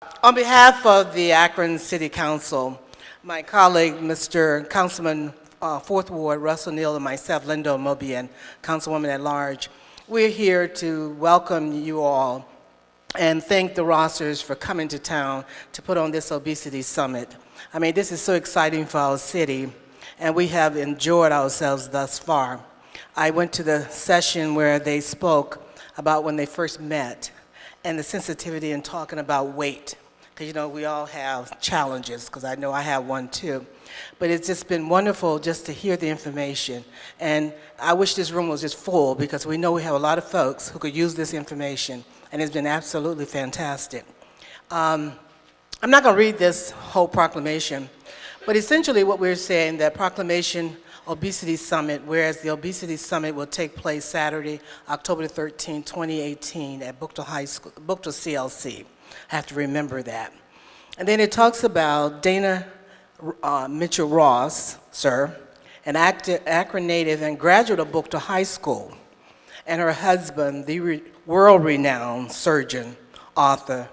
On behalf of the Akron City Council, my colleague, Mr. Councilman 4th Ward, Russell Neal, and myself, Linda Mobian, Councilwoman at Large, we're here to welcome you all and thank the Rossers for coming to town to put on this Obesity Summit. I mean, this is so exciting for our city, and we have enjoyed ourselves thus far. I went to the session where they spoke about when they first met and the sensitivity in talking about weight. Because, you know, we all have challenges, because I know I have one too. But it's just been wonderful just to hear the information. And I wish this room was just full, because we know we have a lot of folks who could use this information, and it's been absolutely fantastic. I'm not going to read this whole proclamation, but essentially what we're saying, that proclamation Obesity Summit, whereas the Obesity Summit will take place Saturday, October 13, 2018 at Buchtel CLC. I have to remember that. And then it talks about Dana Mitchell-Ross, sir, an Akron native and graduate of Buchtel High School, and her husband, the world-renowned surgeon, author,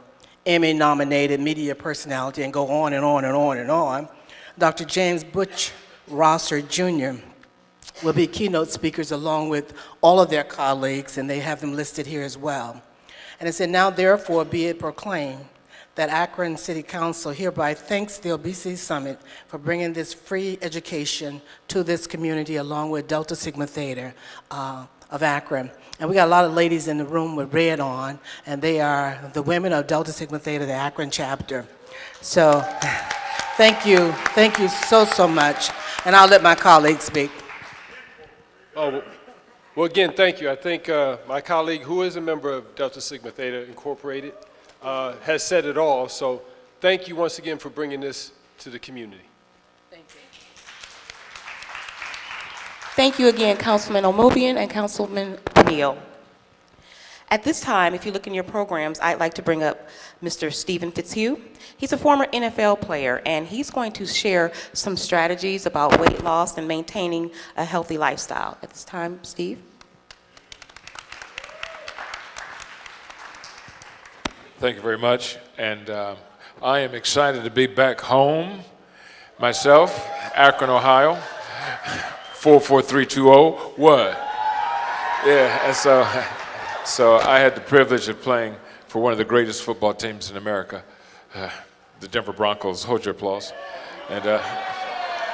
Emmy-nominated media personality, and go on and on and on and on, Dr. James Butch Rosser Jr. will be keynote speakers along with all of their colleagues, and they have them listed here as well. And it said, now therefore be it proclaimed that Akron City Council hereby thanks the Obesity Summit for bringing this free education to this community along with Delta Sigma Theta of Akron. And we got a lot of ladies in the room with red on, and they are the women of Delta Sigma Theta, the Akron chapter. So thank you so much. And I'll let my colleagues speak. Oh, well, again, thank you. I think my colleague, who is a member of Delta Sigma Theta Incorporated, has said it all. So thank you once again for bringing this to the community. Thank you. Thank you again, Councilman Omobian and Councilman Neal. At this time, if you look in your programs, I'd like to bring up Mr. Stephen Fitzhugh. He's a former NFL player, and he's going to share some strategies about weight loss and maintaining a healthy lifestyle. At this time, Steve. Thank you very much. And I am excited to be back home myself, Akron, Ohio, 44320. What? Yeah, and so I had the privilege of playing for one of the greatest football teams in America, the Denver Broncos. Hold your applause. And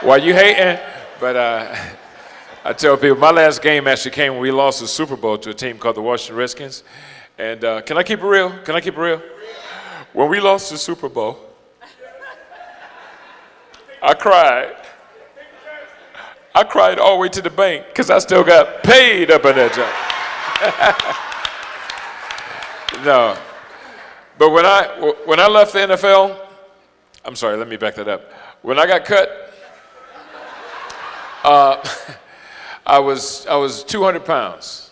while you hating, but I tell people, my last game actually came when we lost the Super Bowl to a team called the Washington Redskins. And can I keep it real? Can I keep it real? When we lost the Super Bowl, I cried. I cried all the way to the bank because I still got paid up in that job. No, but when I left the NFL, I'm sorry, let me back that up. When I got cut, I was 200 pounds,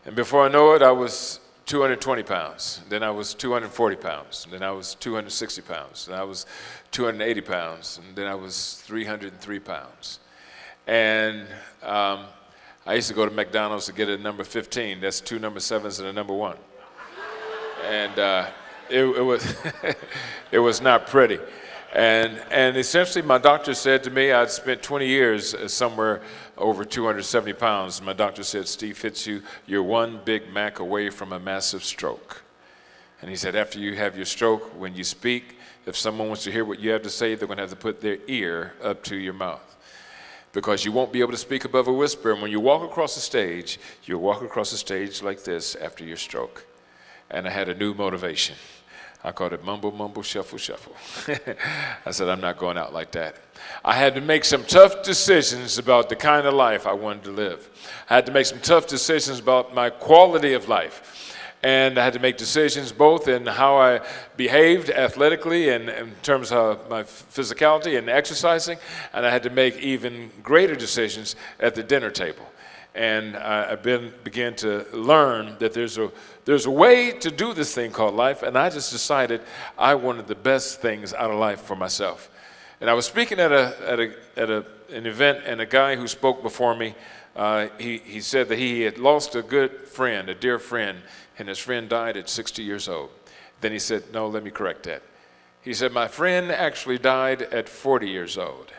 and before I know it, I was 220 pounds. Then I was 240 pounds. Then I was 260 pounds. Then I was 280 pounds. And then I was 303 pounds. And I used to go to McDonald's to get a number 15. That's 2 number 7s and a number 1. And it was not pretty. And essentially my doctor said to me, I'd spent 20 years somewhere over 270 pounds. My doctor said, Steve Fitzhugh, you're one Big Mac away from a massive stroke. And he said, after you have your stroke, when you speak, if someone wants to hear what you have to say, they're going to have to put their ear up to your mouth, because you won't be able to speak above a whisper. And when you walk across the stage, you'll walk across the stage like this after your stroke. And I had a new motivation. I called it mumble, mumble, shuffle, shuffle. I said, I'm not going out like that. I had to make some tough decisions about the kind of life I wanted to live. I had to make some tough decisions about my quality of life. And I had to make decisions both in how I behaved athletically and in terms of my physicality and exercising. And I had to make even greater decisions at the dinner table. And I began to learn that there's a way to do this thing called life, and I just decided I wanted the best things out of life for myself. And I was speaking at an event, and a guy who spoke before me, he said that he had lost a good friend, a dear friend, and his friend died at 60 years old. Then he said, no, let me correct that. He said, my friend actually died at 40 years old,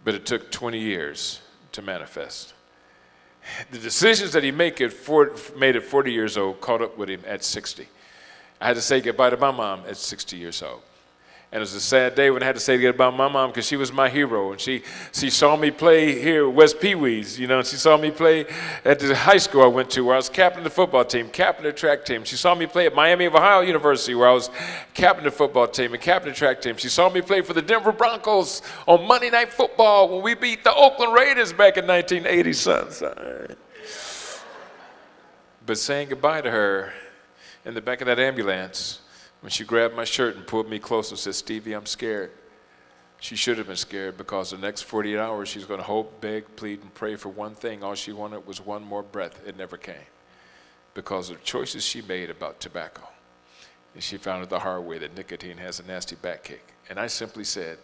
but it took 20 years to manifest. The decisions that he made at 40 years old caught up with him at 60. I had to say goodbye to my mom at 60 years old. And it was a sad day when I had to say goodbye to my mom because she was my hero. And she saw me play here at West Pee Wee's, you know, and she saw me play at the high school I went to where I was captain of the football team, captain of the track team. She saw me play at Miami of Ohio University where I was captain of the football team and captain of the track team. She saw me play for the Denver Broncos on Monday Night Football when we beat the Oakland Raiders back in 1980, son. But saying goodbye to her in the back of that ambulance, when she grabbed my shirt and pulled me close and said, Stevie, I'm scared. She should have been scared because the next 48 hours she's going to hope, beg, plead, and pray for one thing. All she wanted was one more breath. It never came because of the choices she made about tobacco. And she found out the hard way that nicotine has a nasty back kick. And I simply said,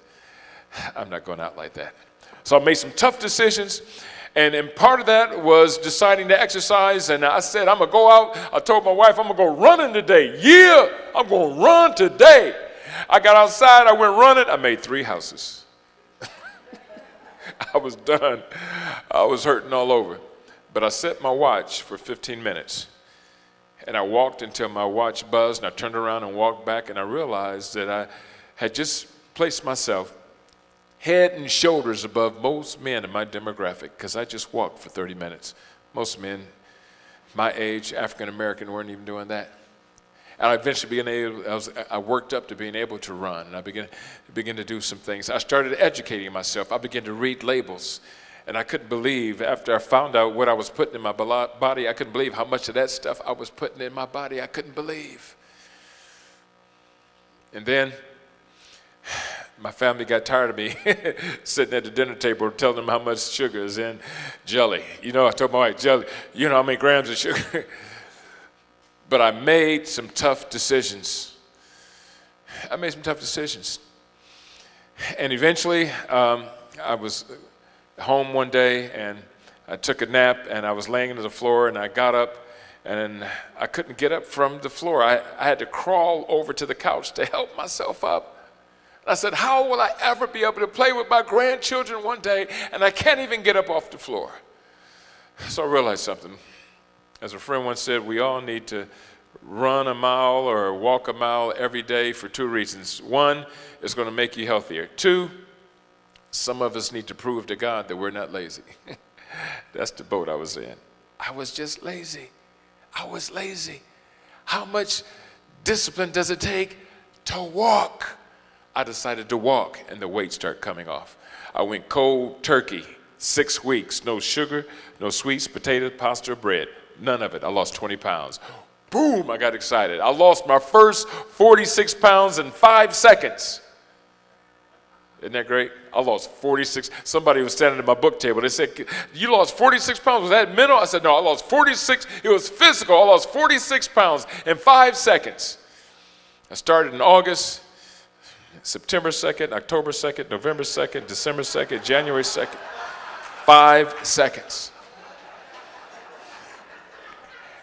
I'm not going out like that. So I made some tough decisions. And part of that was deciding to exercise. And I said, I'm going to go out. I told my wife, I'm going to go running today. Yeah, I'm going to run today. I got outside. I went running. I made 3 houses. I was done. I was hurting all over. But I set my watch for 15 minutes. And I walked until my watch buzzed. And I turned around and walked back. And I realized that I had just placed myself head and shoulders above most men in my demographic because I just walked for 30 minutes. Most men my age, African American, weren't even doing that. And I eventually I worked up to being able to run, and I began to do some things. I started educating myself. I began to read labels, and I couldn't believe, after I found out what I was putting in my body, I couldn't believe how much of that stuff I was putting in my body. I couldn't believe. And then my family got tired of me sitting at the dinner table telling them how much sugar is in jelly. You know, I told my wife, jelly, you know how many grams of sugar? But I made some tough decisions. And eventually, I was home one day, and I took a nap, and I was laying on the floor, and I got up, and I couldn't get up from the floor. I had to crawl over to the couch to help myself up. I said, how will I ever be able to play with my grandchildren one day, and I can't even get up off the floor? So I realized something. As a friend once said, we all need to run a mile or walk a mile every day for 2 reasons. 1, it's going to make you healthier. 2, some of us need to prove to God that we're not lazy. That's the boat I was in. I was just lazy. I was lazy. How much discipline does it take to walk? I decided to walk, and the weight started coming off. I went cold turkey, 6 weeks, no sugar, no sweets, potatoes, pasta, or bread, none of it. I lost 20 pounds. Boom, I got excited. I lost my first 46 pounds in 5 seconds. Isn't that great? I lost 46. Somebody was standing at my book table. They said, you lost 46 pounds. Was that mental? I said, no, I lost 46. It was physical. I lost 46 pounds in 5 seconds. I started in August. September 2nd, October 2nd, November 2nd, December 2nd, January 2nd. 5 seconds.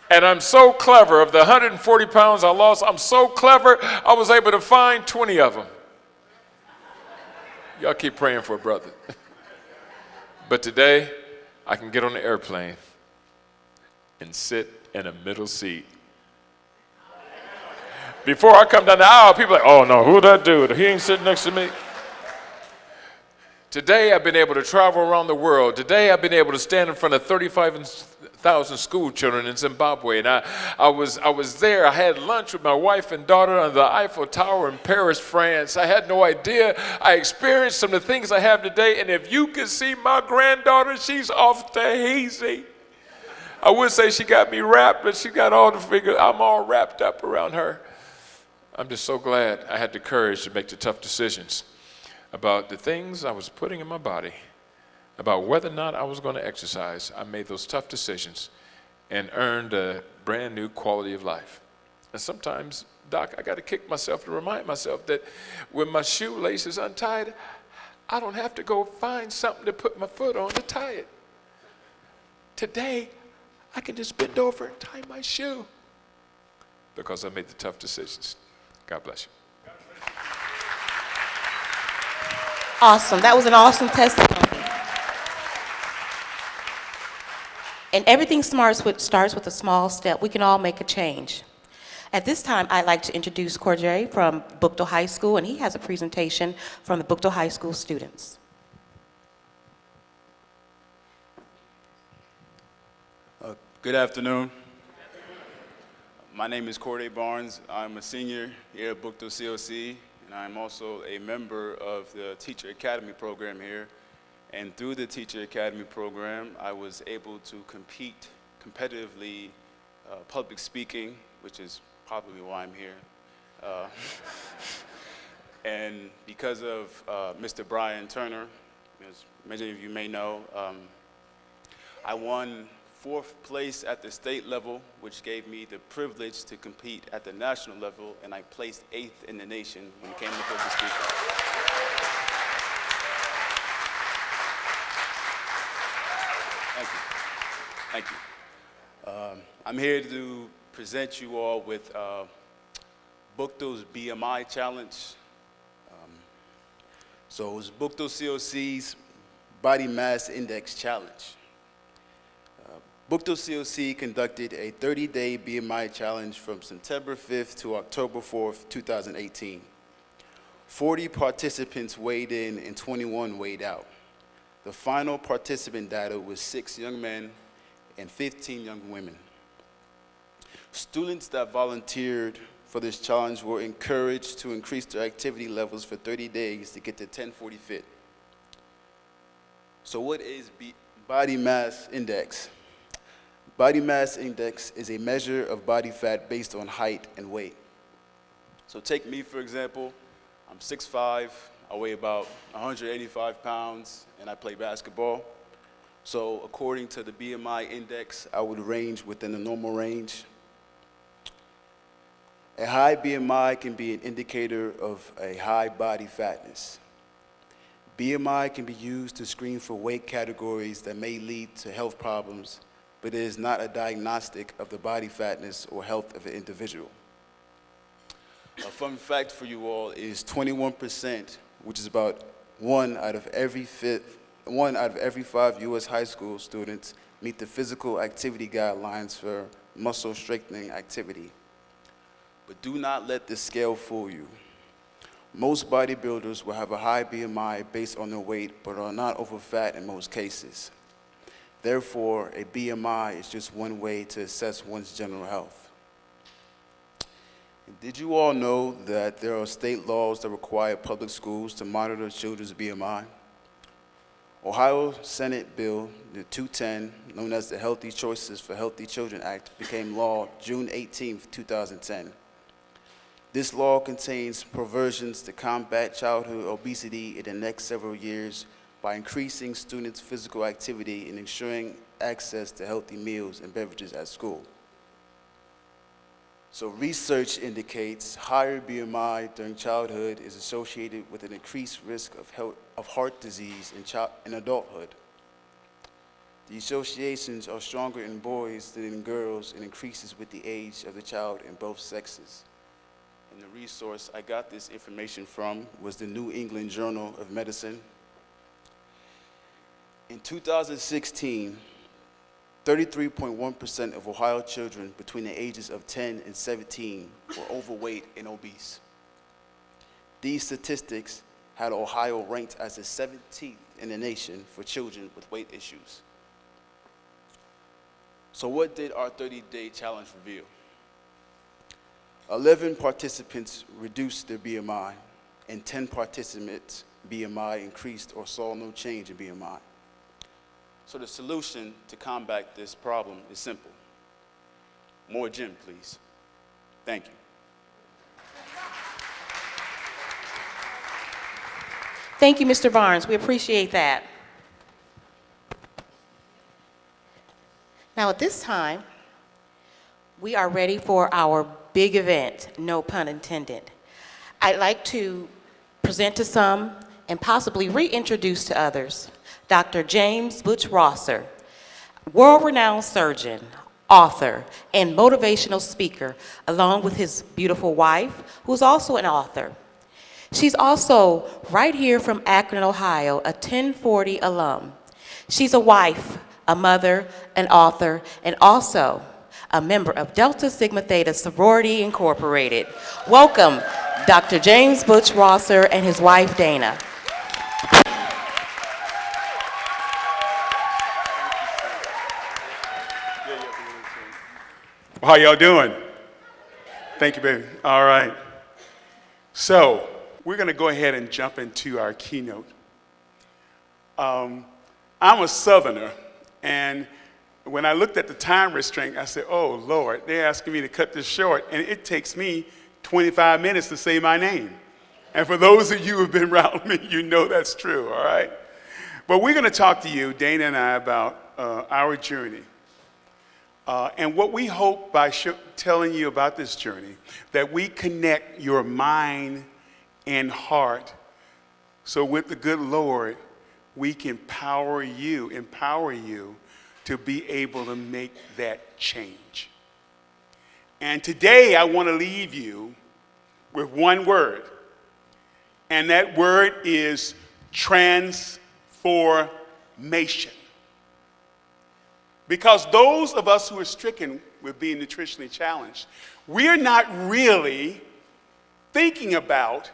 And I'm so clever. Of the 140 pounds I lost, I'm so clever, I was able to find 20 of them. Y'all keep praying for a brother. But today, I can get on the airplane and sit in a middle seat. Before I come down the aisle, people are like, oh no, who that dude? He ain't sitting next to me. Today, I've been able to travel around the world. Today, I've been able to stand in front of 35,000 school children in Zimbabwe. And I was there. I had lunch with my wife and daughter on the Eiffel Tower in Paris, France. I had no idea. I experienced some of the things I have today. And if you could see my granddaughter, she's off the hazy. I would say she got me wrapped, but she got all the figure. I'm all wrapped up around her. I'm just so glad I had the courage to make the tough decisions about the things I was putting in my body, about whether or not I was going to exercise. I made those tough decisions and earned a brand new quality of life. And sometimes, Doc, I got to kick myself to remind myself that when my shoelace is untied, I don't have to go find something to put my foot on to tie it. Today, I can just bend over and tie my shoe. because I made the tough decisions. God bless you. Awesome. That was an awesome testimony. And everything starts with a small step. We can all make a change. At this time, I'd like to introduce Corjay from Buchtel High School, and he has a presentation from the Buchtel High School students. Good afternoon. My name is Corday Barnes. I'm a senior here at Buchtel COC, and I'm also a member of the Teacher Academy program here. And through the Teacher Academy program, I was able to compete competitively public speaking, which is probably why I'm here. And because of Mr. Brian Turner, as many of you may know, I won 4th place at the state level, which gave me the privilege to compete at the national level, and I placed 8th in the nation when it came to public speaking. Thank you. I'm here to present you all with Buchtel's BMI challenge. So it was Buchtel COC's Body Mass Index Challenge. Buchtel COC conducted a 30-day BMI challenge from September 5th to October 4th, 2018. 40 participants weighed in and 21 weighed out. The final participant data was 6 young men and 15 young women. Students that volunteered for this challenge were encouraged to increase their activity levels for 30 days to get to 1040 fit. So what is body mass index? Body mass index is a measure of body fat based on height and weight. So take me, for example. I'm 6'5", I weigh about 185 pounds, and I play basketball. So according to the BMI index, I would range within the normal range. A high BMI can be an indicator of a high body fatness. BMI can be used to screen for weight categories that may lead to health problems, but it is not a diagnostic of the body fatness or health of an individual. A fun fact for you all is 21%, which is about one out of every 5 U.S. high school students meet the physical activity guidelines for muscle strengthening activity. But do not let this scale fool you. Most bodybuilders will have a high BMI based on their weight, but are not over-fat in most cases. Therefore, a BMI is just one way to assess one's general health. Did you all know that there are state laws that require public schools to monitor children's BMI? Ohio Senate Bill 210, known as the Healthy Choices for Healthy Children Act, became law June 18, 2010. This law contains provisions to combat childhood obesity in the next several years by increasing students' physical activity and ensuring access to healthy meals and beverages at school. So research indicates higher BMI during childhood is associated with an increased risk of heart disease in adulthood. The associations are stronger in boys than in girls and increases with the age of the child in both sexes. And the resource I got this information from was the New England Journal of Medicine. In 2016, 33.1% of Ohio children between the ages of 10 and 17 were overweight and obese. These statistics had Ohio ranked as the 17th in the nation for children with weight issues. So what did our 30-day challenge reveal? 11 participants reduced their BMI, and 10 participants' BMI increased or saw no change in BMI. So the solution to combat this problem is simple. More gym, please. Thank you. Thank you, Mr. Barnes. We appreciate that. Now, at this time, we are ready for our big event, no pun intended. I'd like to present to some and possibly reintroduce to others Dr. James Butch Rosser, world-renowned surgeon, author, and motivational speaker, along with his beautiful wife, who's also an author. She's also right here from Akron, Ohio, a 1040 alum. She's a wife, a mother, an author, and also a member of Delta Sigma Theta Sorority Incorporated. Welcome, Dr. James Butch Rosser and his wife, Dana. How y'all doing? Thank you, baby. All right. So, we're going to go ahead and jump into our keynote. I'm a Southerner, and when I looked at the time restraint, I said, oh, Lord, they're asking me to cut this short, and it takes me 25 minutes to say my name. And for those of you who have been around me, you know that's true, all right? But we're going to talk to you, Dana and I, about our journey. And what we hope by telling you about this journey, that we connect your mind and heart, so with the good Lord, we can empower you to be able to make that change. And today I want to leave you with one word, and that word is transformation. Because those of us who are stricken with being nutritionally challenged, we're not really thinking about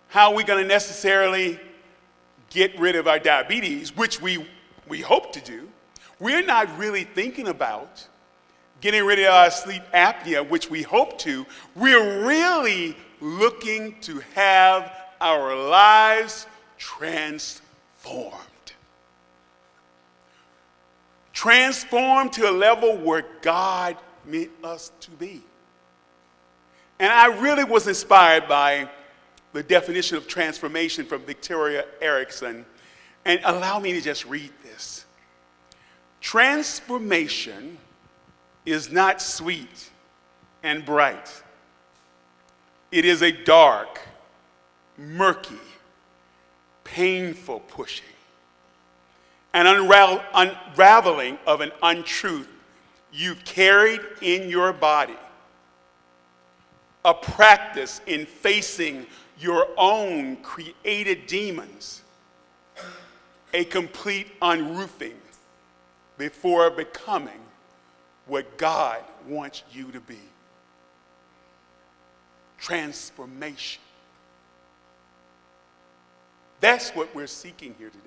how we're going to necessarily get rid of our diabetes, which we hope to do. We're not really thinking about getting rid of our sleep apnea, which we hope to. We're really looking to have our lives transformed. Transformed to a level where God meant us to be. And I really was inspired by the definition of transformation from Victoria Erickson. And allow me to just read this. Transformation is not sweet and bright. It is a dark, murky, painful pushing, an unraveling of an untruth you've carried in your body, a practice in facing your own created demons, a complete unroofing before becoming what God wants you to be. Transformation. That's what we're seeking here today.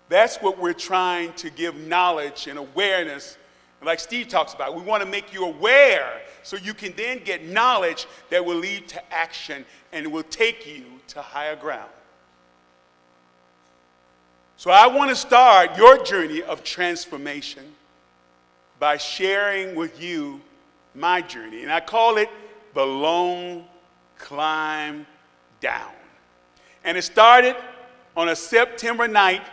That's what we're trying to give knowledge and awareness. And like Steve talks about, we want to make you aware so you can then get knowledge that will lead to action and will take you to higher ground. So I want to start your journey of transformation by sharing with you my journey. And I call it the long climb down. And it started on a September night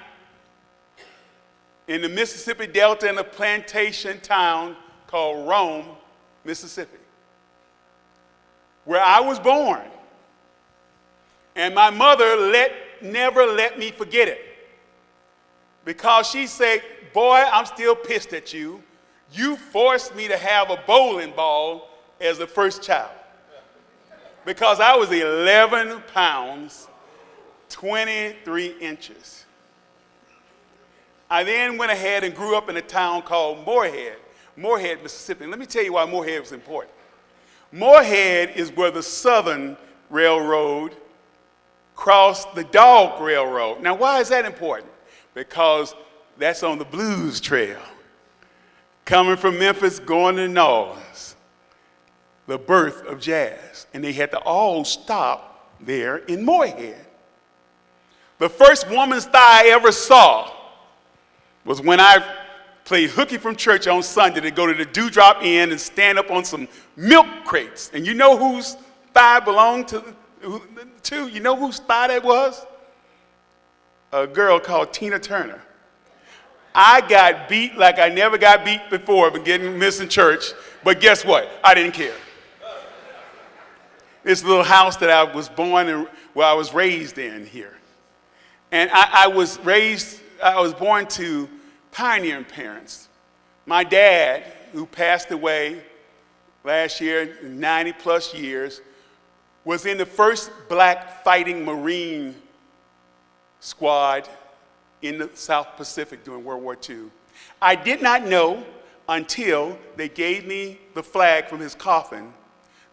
in the Mississippi Delta in a plantation town called Rome, Mississippi, where I was born. And my mother never let me forget it, because she said, boy, I'm still pissed at you. You forced me to have a bowling ball as the first child, because I was 11 pounds, 23 inches. I then went ahead and grew up in a town called Morehead, Mississippi. And let me tell you why Morehead was important. Morehead is where the Southern Railroad crossed the Dog Railroad. Now, why is that important? Because that's on the Blues Trail, coming from Memphis, going to New Orleans, the birth of jazz. And they had to all stop there in Morehead. The first woman's thigh I ever saw was when I played hooky from church on Sunday to go to the Dewdrop Inn and stand up on some milk crates. And you know whose thigh belonged to? You know whose thigh that was? A girl called Tina Turner. I got beat like I never got beat before for missing church, but guess what? I didn't care. This little house that I was born in, where I was raised in here. And I was born to pioneering parents. My dad, who passed away last year, 90 plus years, was in the first black fighting Marine squad in the South Pacific during World War II. I did not know until they gave me the flag from his coffin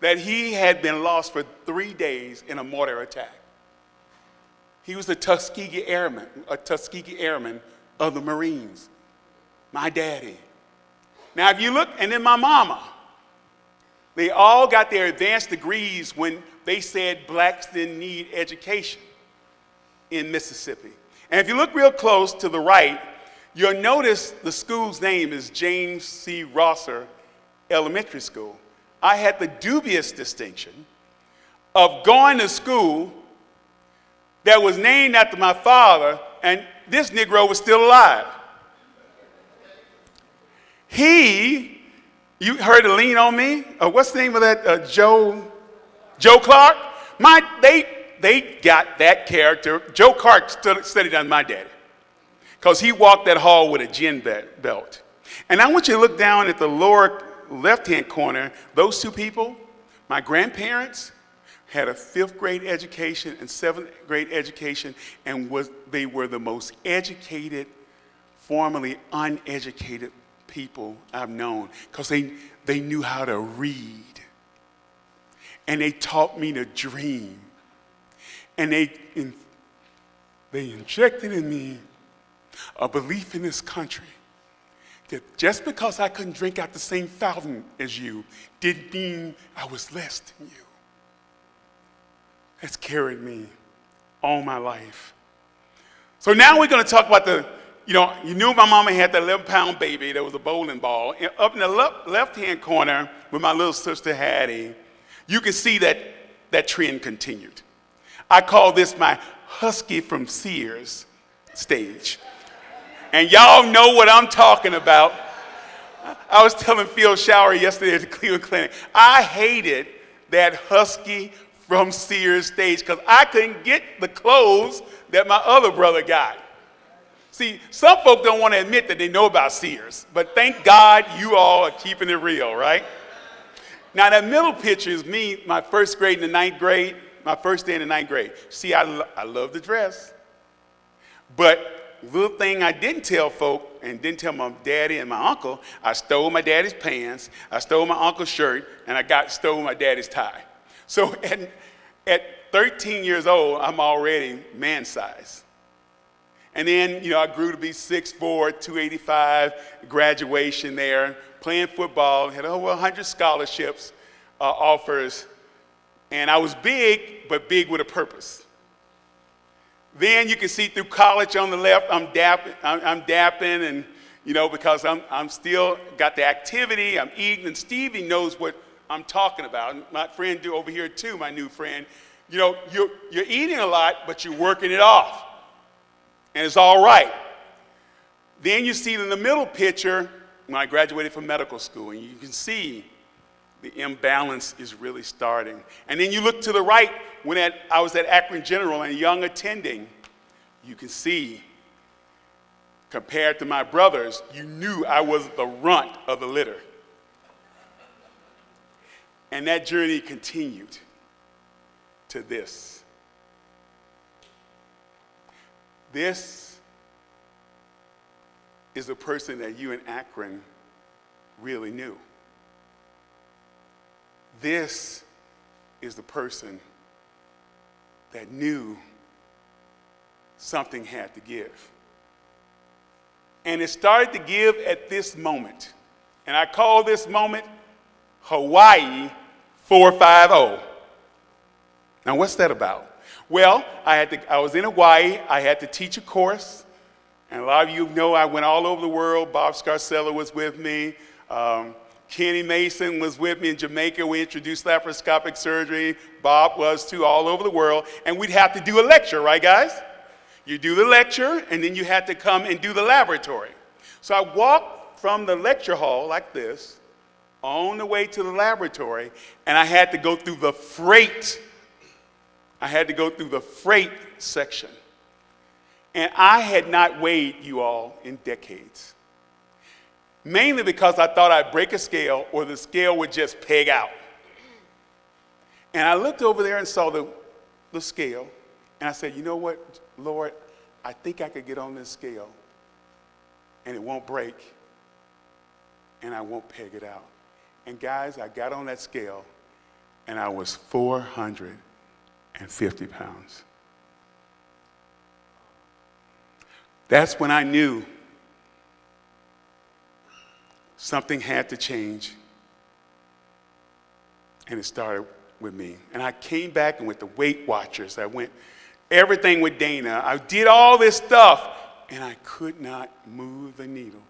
that he had been lost for 3 days in a mortar attack. He was a Tuskegee Airman of the Marines, my daddy. Now, if you look, and then my mama, they all got their advanced degrees when they said blacks didn't need education in Mississippi. And if you look real close to the right, you'll notice the school's name is James C. Rosser Elementary School. I had the dubious distinction of going to school that was named after my father, and this Negro was still alive. You heard of Lean on Me? What's the name of that? Joe Clark? They got that character. Joe Clark studied under my daddy because he walked that hall with a gin belt. And I want you to look down at the lower left-hand corner. Those two people, my grandparents, had a 5th grade education and 7th grade education, and they were the most educated, formerly uneducated people I've known, because they knew how to read. And they taught me to dream. And they injected in me a belief in this country that just because I couldn't drink out the same fountain as you didn't mean I was less than you. That's carried me all my life. So now we're going to talk about you knew my mama had that 11-pound baby that was a bowling ball. And up in the left-hand corner, where my little sister Hattie, you can see that trend continued. I call this my Husky from Sears stage. And y'all know what I'm talking about. I was telling Phil Shower yesterday at the Cleveland Clinic, I hated that Husky from Sears stage because I couldn't get the clothes that my other brother got. See, some folk don't want to admit that they know about Sears, but thank God you all are keeping it real, right? Now, that middle picture is me, my 1st grade and the 9th grade, my first day in the 9th grade. See, I love the dress, but little thing I didn't tell folk and didn't tell my daddy and my uncle, I stole my daddy's pants, I stole my uncle's shirt, and I stole my daddy's tie. So at 13 years old, I'm already man size. And then, I grew to be 6'4", 285, graduation there, playing football, had over 100 scholarships, offers, and I was big, but big with a purpose. Then you can see through college on the left, I'm dapping, and, because I'm still got the activity, I'm eating, and Stevie knows what I'm talking about. My friend over here too, my new friend, you're eating a lot, but you're working it off. And it's all right. Then you see in the middle picture when I graduated from medical school, and you can see the imbalance is really starting. And then you look to the right when I was at Akron General and young attending, you can see, compared to my brothers, you knew I was the runt of the litter. And that journey continued to this. This is a person that you in Akron really knew. This is the person that knew something had to give. And it started to give at this moment. And I call this moment Hawaii 450. Now, what's that about? Well, I was in Hawaii. I had to teach a course. And a lot of you know I went all over the world. Bob Scarcella was with me. Kenny Mason was with me in Jamaica. We introduced laparoscopic surgery. Bob was too, all over the world. And we'd have to do a lecture, right, guys? You do the lecture, and then you had to come and do the laboratory. So I walked from the lecture hall like this, on the way to the laboratory, and I had to go through the freight. I had to go through the freight section. And I had not weighed you all in decades. mainly because I thought I'd break a scale or the scale would just peg out. And I looked over there and saw the scale, and I said, you know what, Lord, I think I could get on this scale, and it won't break, and I won't peg it out. And guys, I got on that scale, and I was 450 pounds. That's when I knew something had to change, and it started with me. And I came back and went to Weight Watchers. I went everything with Dana. I did all this stuff, and I could not move the needle.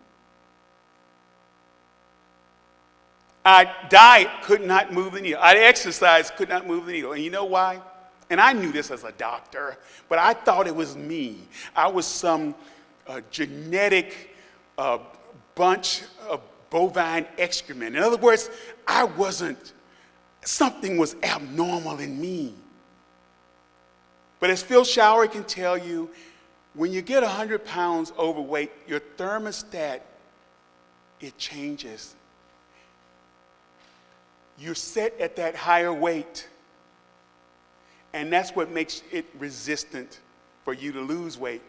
I diet, could not move the needle. I exercise, could not move the needle. And you know why? And I knew this as a doctor, but I thought it was me. I was some genetic bunch of bovine excrement. In other words, something was abnormal in me. But as Phil Showery can tell you, when you get 100 pounds overweight, your thermostat, it changes. You're set at that higher weight. And that's what makes it resistant for you to lose weight.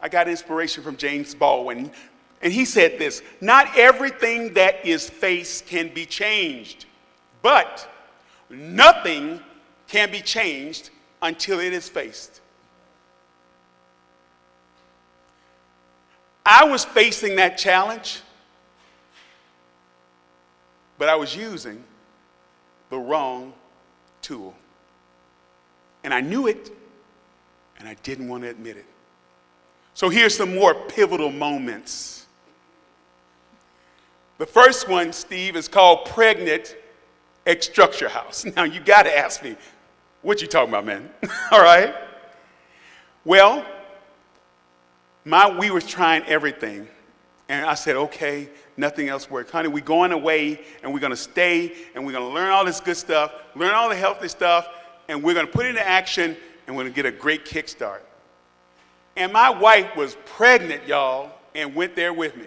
I got inspiration from James Baldwin, and he said this: not everything that is faced can be changed, but nothing can be changed until it is faced. I was facing that challenge, but I was using the wrong tool. And I knew it, and I didn't want to admit it. So here's some more pivotal moments. The first one, Steve, is called Pregnant at Structure House. Now, you got to ask me, what you talking about, man? All right. Well, we were trying everything. And I said, okay, nothing else worked. Honey, we're going away, and we're going to stay, and we're going to learn all this good stuff, learn all the healthy stuff, and we're going to put it into action, and we're going to get a great kickstart. And my wife was pregnant, y'all, and went there with me.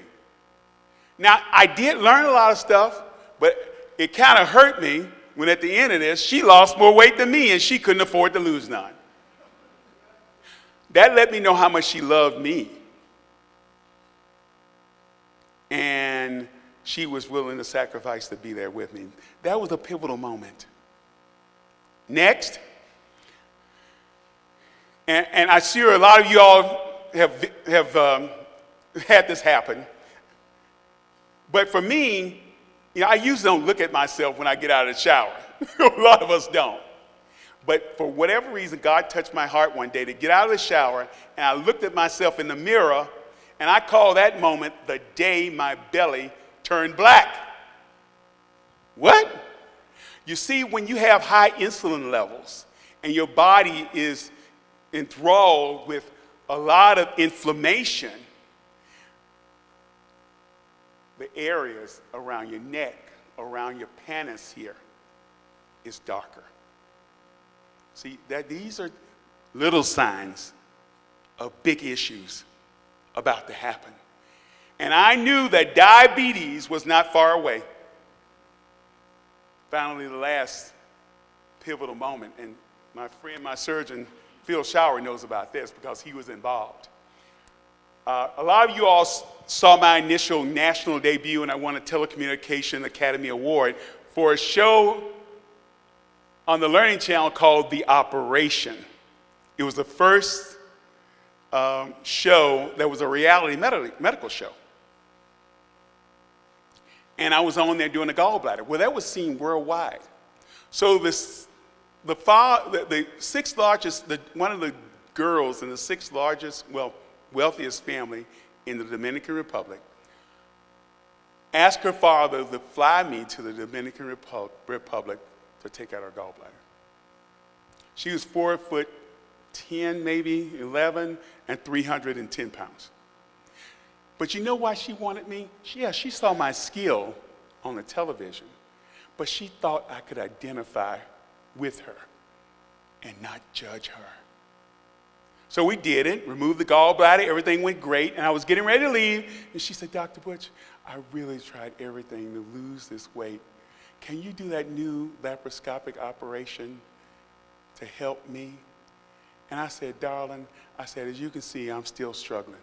Now, I did learn a lot of stuff, but it kind of hurt me when at the end of this, she lost more weight than me, and she couldn't afford to lose none. That let me know how much she loved me. And she was willing to sacrifice to be there with me. That was a pivotal moment. Next, and I'm sure a lot of you all have had this happen. But for me, I usually don't look at myself when I get out of the shower. A lot of us don't. But for whatever reason, God touched my heart one day to get out of the shower, and I looked at myself in the mirror, and I call that moment the day my belly turned black. What? You see, when you have high insulin levels and your body is enthralled with a lot of inflammation, the areas around your neck, around your pannus here, is darker. See, these are little signs of big issues about to happen. And I knew that diabetes was not far away. Finally, the last pivotal moment, and my friend, my surgeon, Phil Showery, knows about this because he was involved. A lot of you all saw my initial national debut, and I won a Telecommunication Academy Award for a show on the Learning Channel called The Operation. It was the first show that was a reality medical show. And I was on there doing the gallbladder. Well, that was seen worldwide. So the sixth largest, one of the girls in the sixth largest, wealthiest family in the Dominican Republic, asked her father to fly me to the Dominican Republic to take out her gallbladder. She was 4'10", maybe 11, and 310 pounds. But you know why she wanted me? She saw my skill on the television, but she thought I could identify with her and not judge her. So we did it, removed the gallbladder, everything went great, and I was getting ready to leave, and she said, Dr. Butch, I really tried everything to lose this weight. Can you do that new laparoscopic operation to help me? And I said, darling, I said, as you can see, I'm still struggling.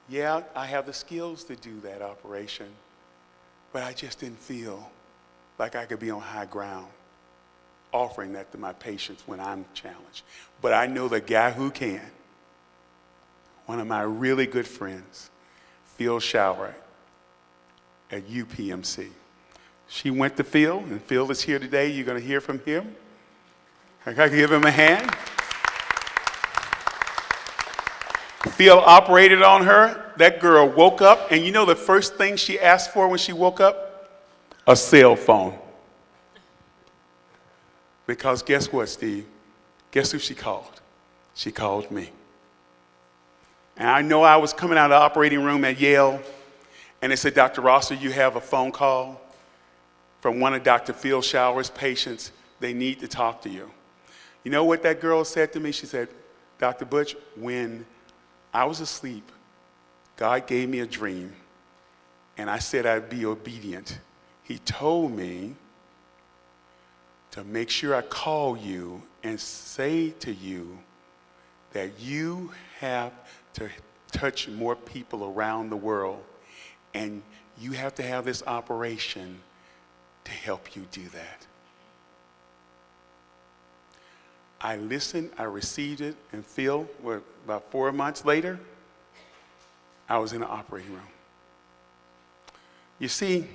Yeah, I have the skills to do that operation, but I just didn't feel like I could be on high ground offering that to my patients when I'm challenged. But I know the guy who can. One of my really good friends, Phil Shower at UPMC. She went to Phil, and Phil is here today. You're going to hear from him. I can give him a hand. Phil operated on her. That girl woke up, and you know the first thing she asked for when she woke up? A cell phone. Because guess what, Steve? Guess who she called? She called me. And I know I was coming out of the operating room at Yale, and they said, Dr. Rosser, you have a phone call from one of Dr. Phil Shower's patients. They need to talk to you. You know what that girl said to me? She said, Dr. Butch, when I was asleep, God gave me a dream, and I said I'd be obedient. He told me to make sure I call you and say to you that you have to touch more people around the world, and you have to have this operation to help you do that. I listened, I received it, and Phil, about 4 months later, I was in the operating room. You see,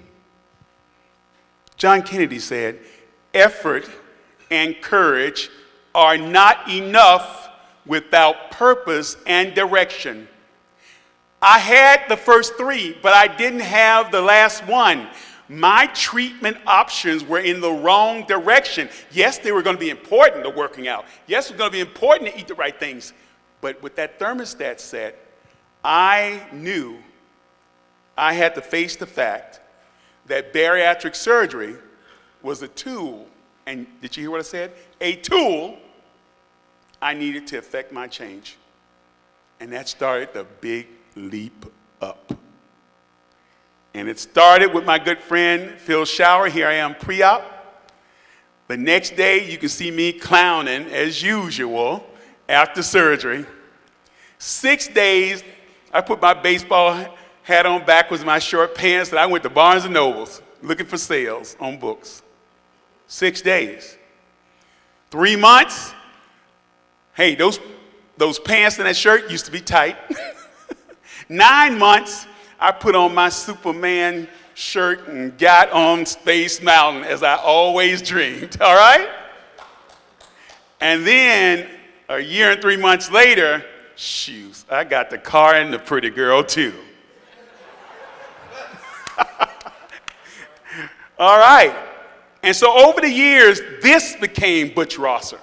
John Kennedy said, effort and courage are not enough without purpose and direction. I had the first three, but I didn't have the last one. My treatment options were in the wrong direction. Yes, they were going to be important to working out. Yes, it was going to be important to eat the right things. But with that thermostat set, I knew I had to face the fact that bariatric surgery was a tool, and did you hear what I said? A tool I needed to affect my change. And that started the big leap up. And it started with my good friend, Phil Shower. Here I am pre-op. The next day, you can see me clowning as usual after surgery. 6 days, I put my baseball hat on backwards, my short pants, and I went to Barnes & Nobles looking for sales on books. 6 days. 3 months, hey, those pants and that shirt used to be tight. 9 months, I put on my Superman shirt and got on Space Mountain as I always dreamed, all right? And then a year and 3 months later, shoes, I got the car and the pretty girl too. All right. And so over the years, this became Butch Rosser.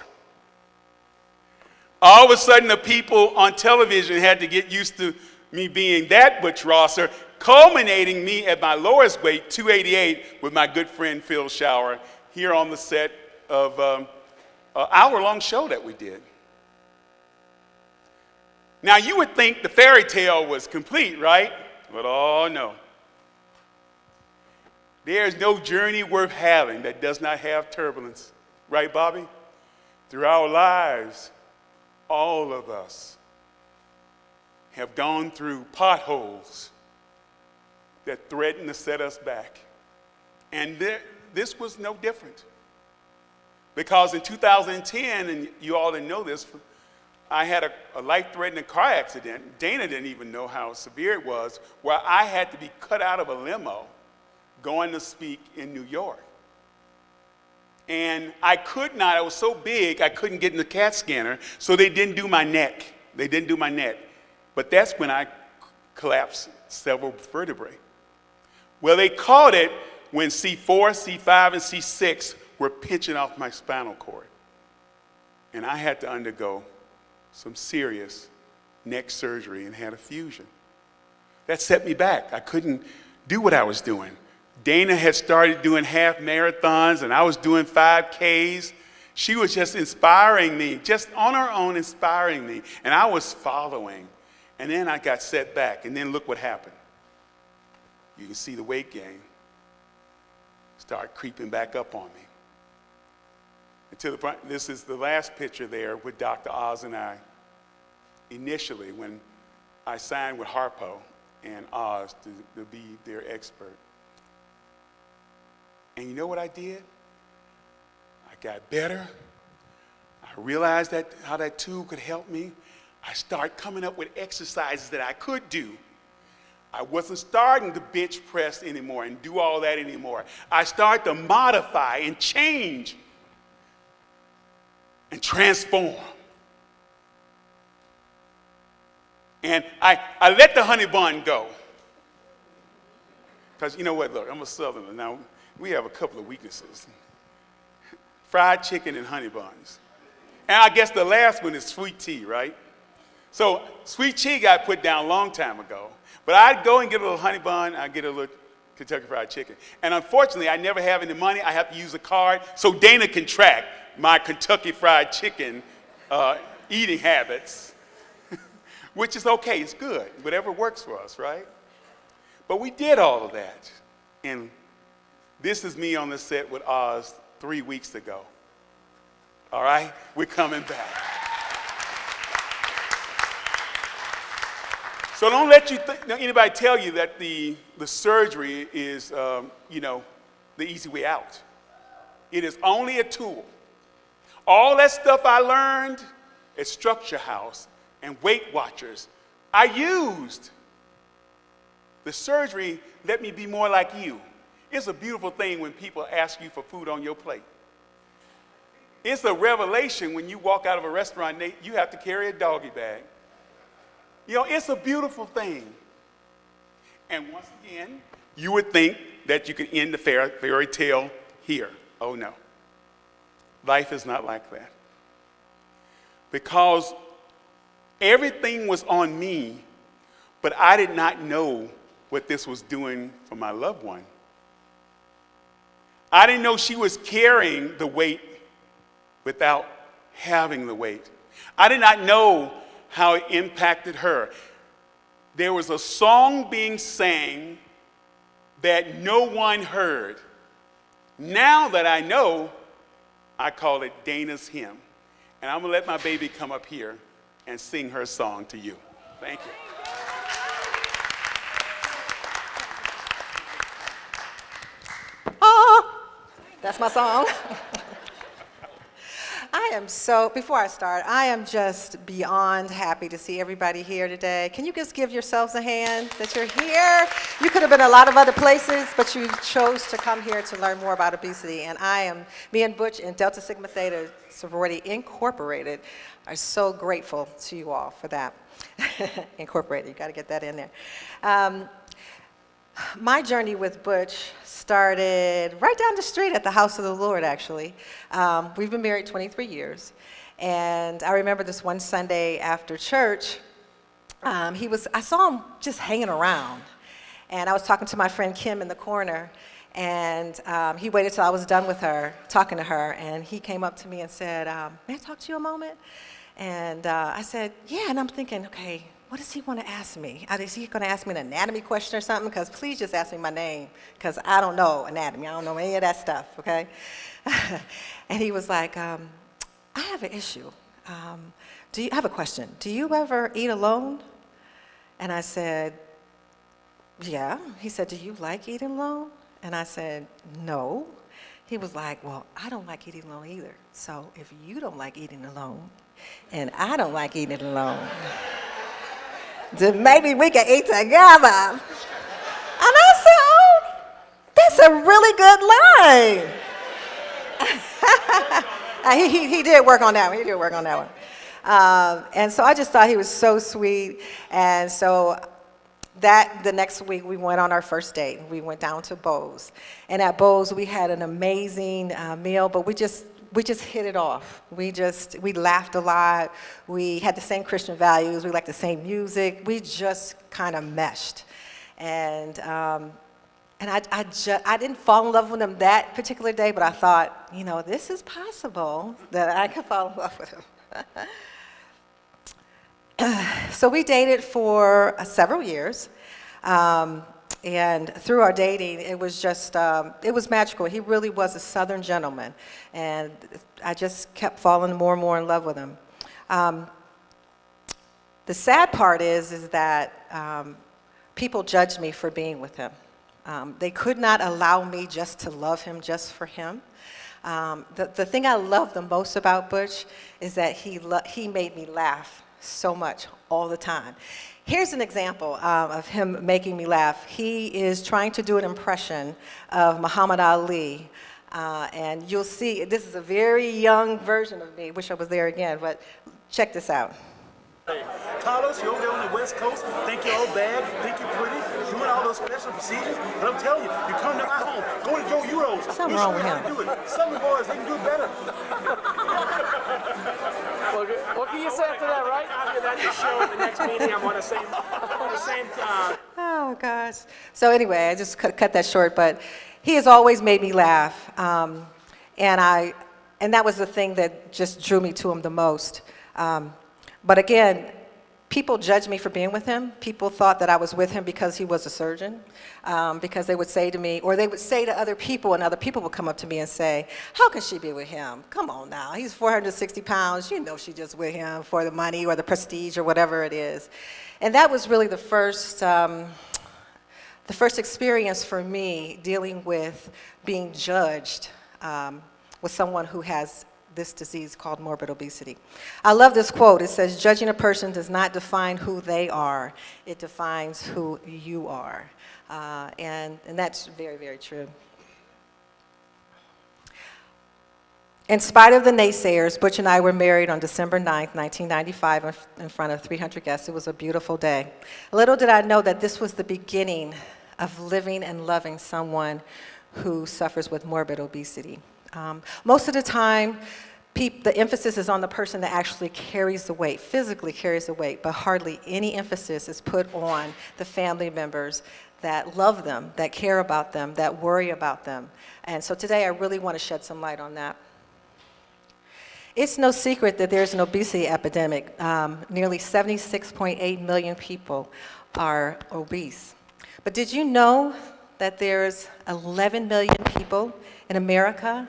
All of a sudden, the people on television had to get used to me being that Butch Rosser, culminating me at my lowest weight, 288, with my good friend Phil Shower, here on the set of an hour-long show that we did. Now, you would think the fairy tale was complete, right? But oh no. There's no journey worth having that does not have turbulence. Right, Bobby? Through our lives, all of us have gone through potholes that threaten to set us back. And this was no different. Because in 2010, and you all didn't know this, I had a life-threatening car accident. Dana didn't even know how severe it was, where I had to be cut out of a limo going to speak in New York. And I was so big, I couldn't get in the CAT scanner, so they didn't do my neck. They didn't do my neck. But that's when I collapsed several vertebrae. Well, they caught it when C4, C5, and C6 were pinching off my spinal cord. And I had to undergo some serious neck surgery and had a fusion. That set me back. I couldn't do what I was doing. Dana had started doing half marathons, and I was doing 5Ks, She was just inspiring me, just on her own inspiring me. And I was following. And then I got set back. And then look what happened. You can see the weight gain start creeping back up on me. Until the front, this is the last picture there with Dr. Oz and I. Initially, when I signed with Harpo and Oz to be their expert. And you know what I did? I got better. I realized how that tool could help me. I started coming up with exercises that I could do. I wasn't starting to bench press anymore and do all that anymore. I started to modify and change and transform. And I let the honey bun go. Because you know what, look, I'm a Southerner. Now, we have a couple of weaknesses. Fried chicken and honey buns. And I guess the last one is sweet tea, right? So sweet tea got put down a long time ago. But I'd go and get a little honey bun, I'd get a little Kentucky Fried Chicken. And unfortunately, I never have any money. I have to use a card so Dana can track my Kentucky Fried Chicken eating habits, which is okay, it's good, whatever works for us, right? But we did all of that. And this is me on the set with Oz 3 weeks ago. All right, we're coming back. So don't let anybody tell you that the surgery is, the easy way out. It is only a tool. All that stuff I learned at Structure House and Weight Watchers, I used. The surgery let me be more like you. It's a beautiful thing when people ask you for food on your plate. It's a revelation when you walk out of a restaurant, you have to carry a doggy bag. It's a beautiful thing. And once again, you would think that you could end the fairy tale here. Oh no. Life is not like that. Because everything was on me, but I did not know what this was doing for my loved one. I didn't know she was carrying the weight without having the weight. I did not know how it impacted her. There was a song being sang that no one heard. Now that I know, I call it Dana's Hymn. And I'm going to let my baby come up here and sing her song to you. Thank you. That's my song. Before I start, I am just beyond happy to see everybody here today. Can you just give yourselves a hand that you're here? You could have been a lot of other places, but you chose to come here to learn more about obesity. And me and Butch and Delta Sigma Theta Sorority Incorporated are so grateful to you all for that. Incorporated, you got to get that in there. My journey with Butch started right down the street at the House of the Lord, actually. We've been married 23 years. And I remember this one Sunday after church, I saw him just hanging around. And I was talking to my friend Kim in the corner. And he waited till I was done with her, talking to her. And he came up to me and said, may I talk to you a moment? And I said, yeah. And I'm thinking, okay, what does he want to ask me? Is he going to ask me an anatomy question or something? Because please just ask me my name, because I don't know anatomy. I don't know any of that stuff, okay? And he was like, I have an issue. I have a question. Do you ever eat alone? And I said, yeah. He said, do you like eating alone? And I said, no. He was like, well, I don't like eating alone either. So if you don't like eating alone, and I don't like eating alone, then maybe we can eat together. And I said, oh, that's a really good line. He did work on that one. He did work on that one. And so I just thought he was so sweet. And so the next week we went on our first date. We went down to Bo's. And at Bo's we had an amazing meal, but we just hit it off. We laughed a lot. We had the same Christian values. We liked the same music. We just kind of meshed. And And I didn't fall in love with him that particular day, but I thought, you know, this is possible that I could fall in love with him. So we dated for several years. And through our dating, it was just, it was magical. He really was a Southern gentleman. And I just kept falling more and more in love with him. The sad part is that people judged me for being with him. They could not allow me just to love him just for him. The thing I love the most about Butch is that he made me laugh so much all the time. Here's an example of him making me laugh. He is trying to do an impression of Muhammad Ali. And you'll see, this is a very young version of me. Wish I was there again, but check this out. Carlos, you're over there on the West Coast, think you're all bad, think you're pretty, doing all those special procedures, but I'm telling you, you come to my home, go to Joe Euros. Something wrong with him. Do it. Some boys, they can do it better. What can you say after that, right? After that, you show at the next meeting, I'm on the same time. Oh, gosh. So anyway, I just cut that short, but he has always made me laugh. And that was the thing that just drew me to him the most. But again, people judged me for being with him. People thought that I was with him because he was a surgeon, because they would say to me, or they would say to other people, and other people would come up to me and say, how can she be with him? Come on now, he's 460 pounds. You know she's just with him for the money or the prestige or whatever it is. And that was really the first experience for me dealing with being judged with someone who has this disease called morbid obesity. I love this quote. It says, judging a person does not define who they are. It defines who you are. And that's very, very true. In spite of the naysayers, Butch and I were married on December 9th, 1995 in front of 300 guests. It was a beautiful day. Little did I know that this was the beginning of living and loving someone who suffers with morbid obesity. Most of the time, the emphasis is on the person that actually carries the weight, physically carries the weight, but hardly any emphasis is put on the family members that love them, that care about them, that worry about them. And so today I really want to shed some light on that. It's no secret that there's an obesity epidemic. Nearly 76.8 million people are obese. But did you know that there's 11 million people in America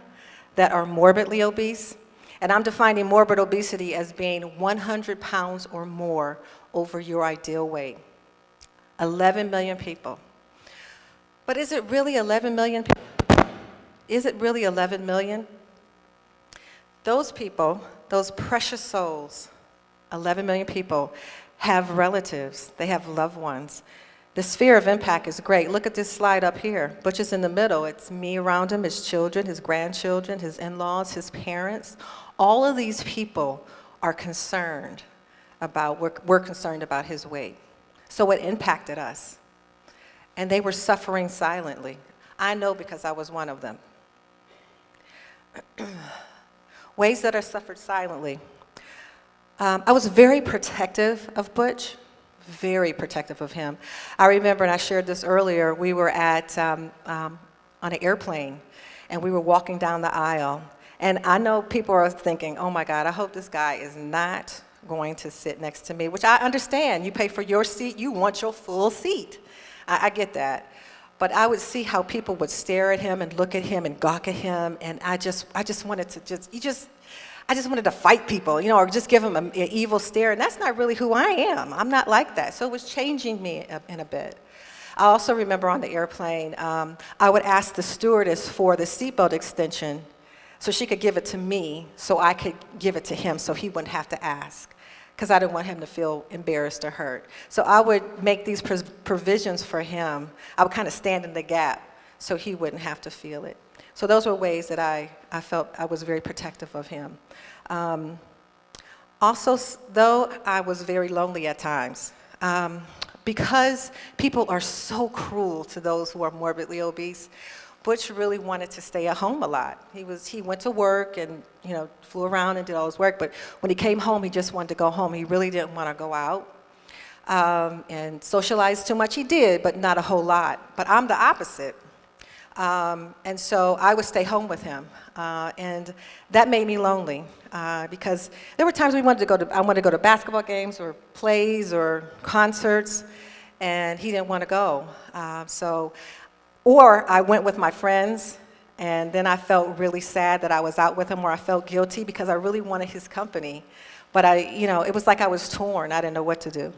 that are morbidly obese? And I'm defining morbid obesity as being 100 pounds or more over your ideal weight. 11 million people. But is it really 11 million people? Is it really 11 million? Those people, those precious souls, 11 million people, have relatives, they have loved ones. The sphere of impact is great. Look at this slide up here. Butch is in the middle. It's me around him, his children, his grandchildren, his in-laws, his parents. All of these people are concerned about, we're concerned about his weight. So it impacted us. And they were suffering silently. I know because I was one of them. Ways that are suffered silently. I was very protective of Butch. Very protective of him. I remember, and I shared this earlier, we were on an airplane, and we were walking down the aisle. And I know people are thinking, oh my God, I hope this guy is not going to sit next to me, which I understand. You pay for your seat, you want your full seat. I get that. But I would see how people would stare at him and look at him and gawk at him, and I just wanted to I just wanted to fight people, you know, or just give them an evil stare, and that's not really who I am. I'm not like that, so it was changing me in a bit. I also remember on the airplane, I would ask the stewardess for the seatbelt extension so she could give it to me so I could give it to him so he wouldn't have to ask, because I didn't want him to feel embarrassed or hurt. So I would make these provisions for him. I would kind of stand in the gap so he wouldn't have to feel it. So those were ways that I felt I was very protective of him. Also, though, I was very lonely at times. Because people are so cruel to those who are morbidly obese, Butch really wanted to stay at home a lot. He went to work and, you know, flew around and did all his work, but when he came home, he just wanted to go home. He really didn't want to go out. and socialize too much. He did, but not a whole lot. But I'm the opposite. And so I would stay home with him. And that made me lonely because there were times I wanted to go to basketball games or plays or concerts, and he didn't want to go. Or I went with my friends, and then I felt really sad that I was out with him, or I felt guilty because I really wanted his company. But it was like I was torn. I didn't know what to do.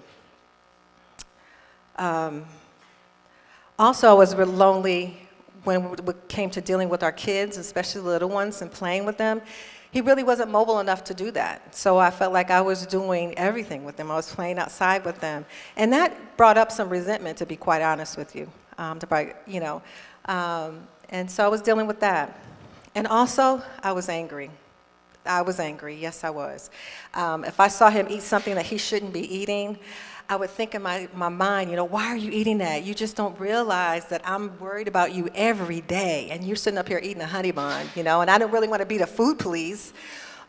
Also, I was really lonely when it came to dealing with our kids, especially the little ones, and playing with them. He really wasn't mobile enough to do that. So I felt like I was doing everything with them. I was playing outside with them. And that brought up some resentment, to be quite honest with you. And so I was dealing with that. And also, I was angry. Yes, I was. If I saw him eat something that he shouldn't be eating, I would think in my mind, why are you eating that? You just don't realize that I'm worried about you every day, and you're sitting up here eating a honey bun, and I didn't really want to be the food police,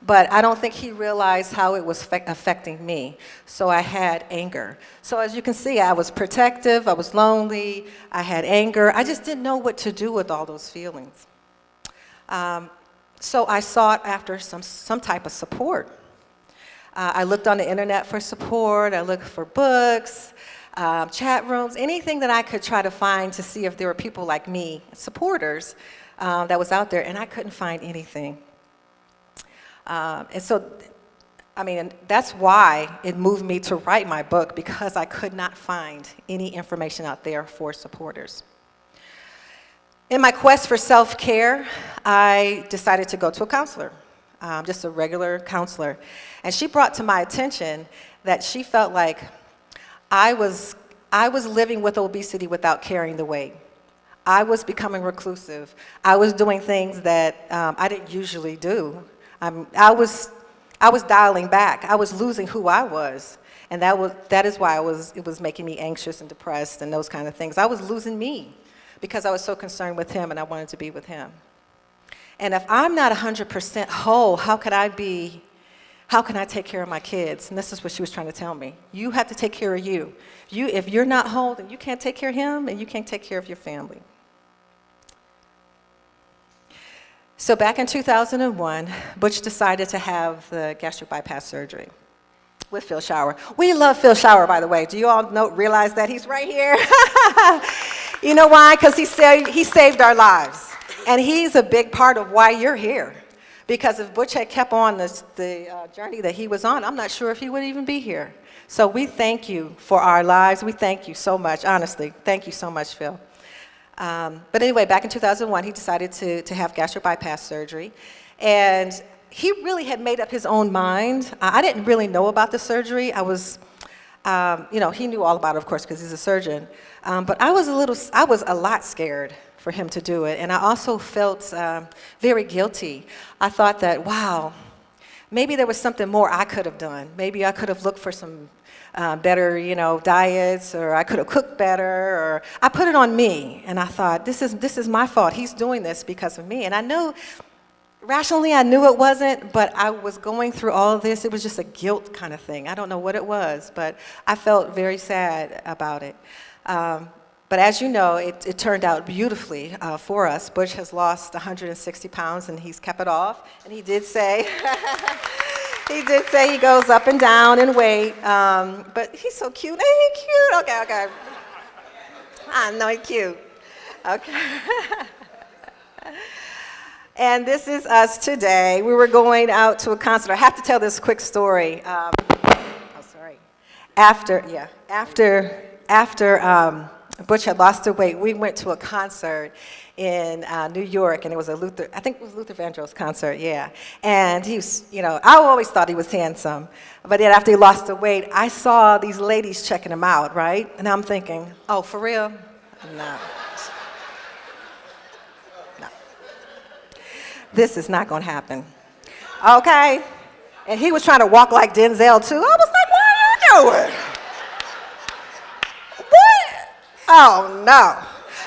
but I don't think he realized how it was affecting me. So I had anger. So as you can see, I was protective, I was lonely, I had anger. I just didn't know what to do with all those feelings. So I sought after some type of support. I looked on the internet for support. I looked for books, chat rooms, anything that I could try to find to see if there were people like me, supporters, that was out there, and I couldn't find anything. And that's why it moved me to write my book, because I could not find any information out there for supporters. In my quest for self-care, I decided to go to a counselor. Just a regular counselor. And she brought to my attention that she felt like I was living with obesity without carrying the weight. I was becoming reclusive. I was doing things that I didn't usually do. I was dialing back. I was losing who I was. And that is why it was making me anxious and depressed and those kind of things. I was losing me because I was so concerned with him and I wanted to be with him. And if I'm not 100% whole, how can I take care of my kids? And this is what she was trying to tell me. You have to take care of you. If you're not whole, then you can't take care of him, and you can't take care of your family. So back in 2001, Butch decided to have the gastric bypass surgery with Phil Shower. We love Phil Shower, by the way. Do you all realize that he's right here? You know why? Because he saved our lives. And he's a big part of why you're here. Because if Butch had kept on the journey that he was on, I'm not sure if he would even be here. So we thank you for our lives. We thank you so much, honestly. Thank you so much, Phil. But anyway, back in 2001, he decided to have gastric bypass surgery. And he really had made up his own mind. I didn't really know about the surgery. I was, he knew all about it, of course, because he's a surgeon. But I was a lot scared for him to do it. And I also felt very guilty. I thought that, wow, maybe there was something more I could have done. Maybe I could have looked for some better, diets, or I could have cooked better, or I put it on me. And I thought, this is my fault. He's doing this because of me. And I knew, rationally, I knew it wasn't, but I was going through all of this. It was just a guilt kind of thing. I don't know what it was, but I felt very sad about it. But as you know, it turned out beautifully for us. Butch has lost 160 pounds, and he's kept it off. And he did say, he goes up and down in weight. But he's so cute. Ain't he cute? Okay. I know he's cute. Okay. And this is us today. We were going out to a concert. I have to tell this quick story. After Butch had lost the weight, we went to a concert in New York, and it was Luther Vandross concert, yeah. And he was, I always thought he was handsome, but then after he lost the weight, I saw these ladies checking him out, right? And I'm thinking, oh, for real? No. This is not gonna happen, okay? And he was trying to walk like Denzel too. I was like, what are you doing? Oh, no.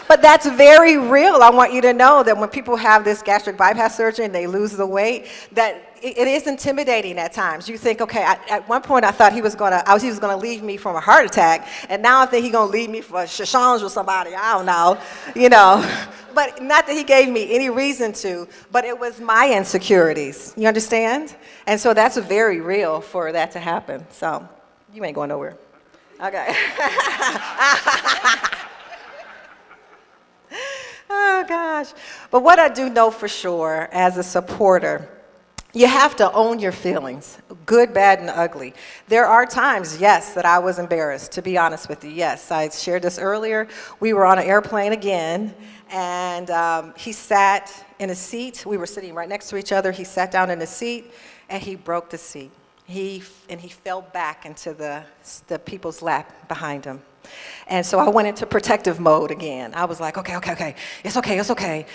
But that's very real. I want you to know that when people have this gastric bypass surgery and they lose the weight, that it is intimidating at times. You think, okay, at one point I thought he was gonna leave me from a heart attack, and now I think he's gonna leave me for a shashange with somebody. I don't know, you know. But not that he gave me any reason to, but it was my insecurities. You understand? And so that's very real for that to happen. So you ain't going nowhere. Okay. Oh gosh. But what I do know for sure as a supporter, you have to own your feelings, good, bad, and ugly. There are times, yes, that I was embarrassed, to be honest with you. Yes, I shared this earlier. We were on an airplane again, and he sat in a seat. We were sitting right next to each other. He sat down in a seat, and he broke the seat. He fell back into the people's lap behind him. And so I went into protective mode again. I was like, okay, it's okay.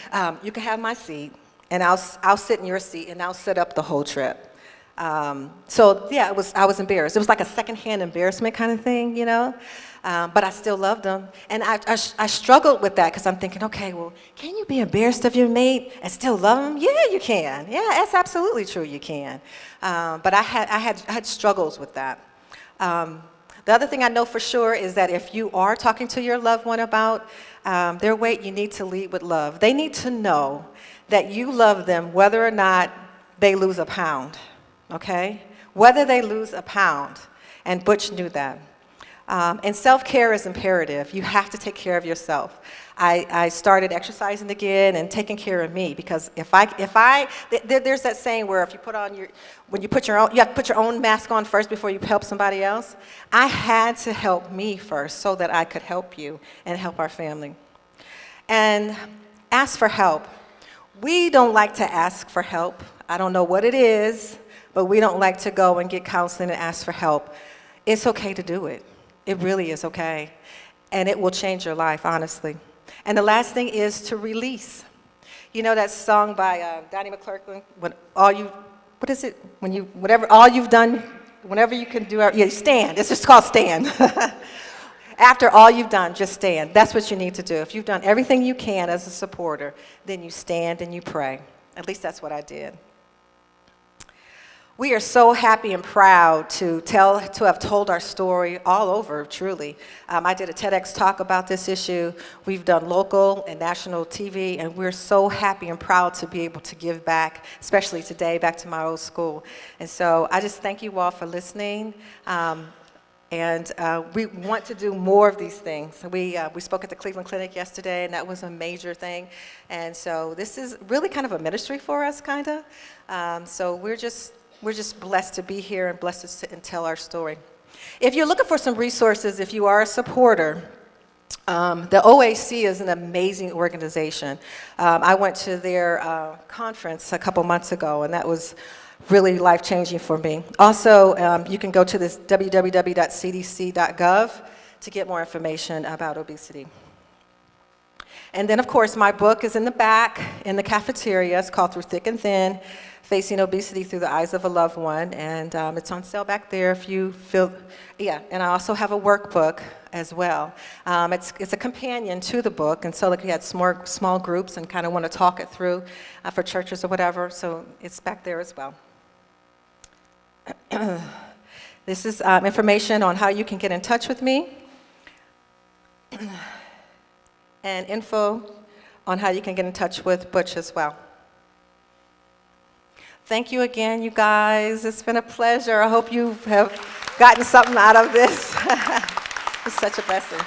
You can have my seat. And I'll sit in your seat, and I'll sit up the whole trip. So yeah, I was embarrassed. It was like a secondhand embarrassment kind of thing, you know. But I still loved him, and I struggled with that because I'm thinking, okay, well, can you be embarrassed of your mate and still love him? Yeah, you can. Yeah, that's absolutely true. You can. But I had struggles with that. The other thing I know for sure is that if you are talking to your loved one about their weight, you need to lead with love. They need to know that you love them whether or not they lose a pound, okay? Whether they lose a pound, and Butch knew that. And self-care is imperative. You have to take care of yourself. I started exercising again and taking care of me because there's that saying where if you put on you have to put your own mask on first before you help somebody else. I had to help me first so that I could help you and help our family. And ask for help. We don't like to ask for help. I don't know what it is, but we don't like to go and get counseling and ask for help. It's okay to do it. It really is okay. And it will change your life, honestly. And the last thing is to release. You know that song by Donnie McClurkin, all you've done, whenever you can do, stand. It's just called stand. After all you've done, just stand. That's what you need to do. If you've done everything you can as a supporter, then you stand and you pray. At least that's what I did. We are so happy and proud to have told our story all over, truly. I did a TEDx talk about this issue. We've done local and national TV, and we're so happy and proud to be able to give back, especially today, back to my old school. And so I just thank you all for listening. And we want to do more of these things. We spoke at the Cleveland Clinic yesterday, and that was a major thing. And so this is really kind of a ministry for us, kind of. So we're just blessed to be here and blessed to sit and tell our story. If you're looking for some resources, if you are a supporter, the OAC is an amazing organization. I went to their conference a couple months ago, and that was really life-changing for me. Also, you can go to this www.cdc.gov to get more information about obesity. And then, of course, my book is in the back in the cafeteria. It's called Through Thick and Thin, Facing Obesity Through the Eyes of a Loved One. And it's on sale back there if you feel, and I also have a workbook as well. It's a companion to the book, and so like we had small groups and kind of want to talk it through for churches or whatever, so it's back there as well. This is information on how you can get in touch with me and info on how you can get in touch with Butch as well. Thank you again, you guys. It's been a pleasure. I hope you have gotten something out of this. It's such a blessing.